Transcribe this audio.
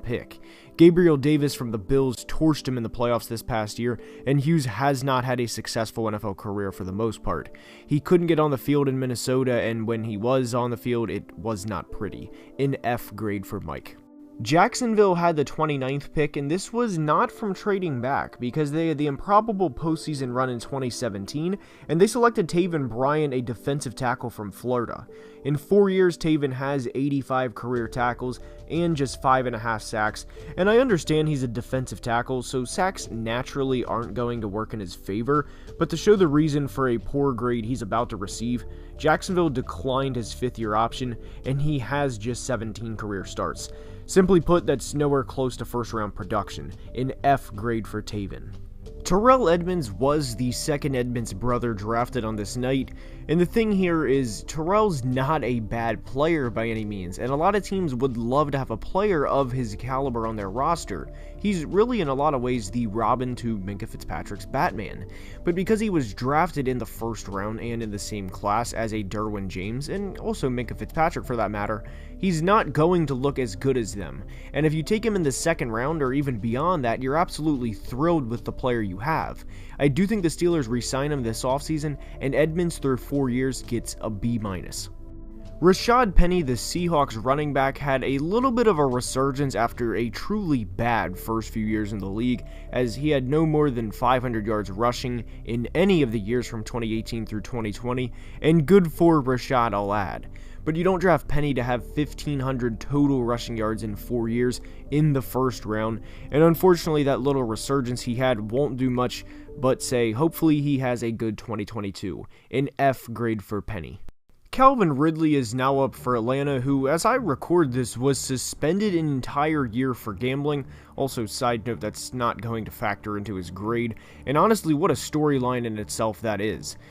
round pick. Gabriel Davis from the Bills torched him in the playoffs this past year, and Hughes has not had a successful NFL career for the most part. He couldn't get on the field in Minnesota, and when he was on the field, it was not pretty. An F grade for Mike. Jacksonville had the 29th pick, and this was not from trading back, because they had the improbable postseason run in 2017, and they selected Taven Bryan, a defensive tackle from Florida. In 4 years, Taven has 85 career tackles and just 5.5 sacks, and I understand he's a defensive tackle, so sacks naturally aren't going to work in his favor, but to show the reason for a poor grade he's about to receive, Jacksonville declined his 5th-year option, and he has just 17 career starts. Simply put, that's nowhere close to first-round production, an F grade for Taven. Terrell Edmunds was the second Edmunds brother drafted on this night, and the thing here is Terrell's not a bad player by any means, and a lot of teams would love to have a player of his caliber on their roster. He's really in a lot of ways the Robin to Minkah Fitzpatrick's Batman, but because he was drafted in the first round and in the same class as a Derwin James, and also Minkah Fitzpatrick for that matter, he's not going to look as good as them, and if you take him in the second round or even beyond that, you're absolutely thrilled with the player you have. I do think the Steelers re-sign him this offseason, and Edmunds through 4 years gets a B-. Rashad Penny, the Seahawks running back, had a little bit of a resurgence after a truly bad first few years in the league, as he had no more than 500 yards rushing in any of the years from 2018 through 2020, and good for Rashad, I'll add. But you don't draft Penny to have 1,500 total rushing yards in 4 years in the first round, and unfortunately that little resurgence he had won't do much but say hopefully he has a good 2022, an F grade for Penny. Calvin Ridley is now up for Atlanta, who, as I record this, was suspended an entire year for gambling. Also, side note, that's not going to factor into his grade, and honestly, what a storyline in itself that is.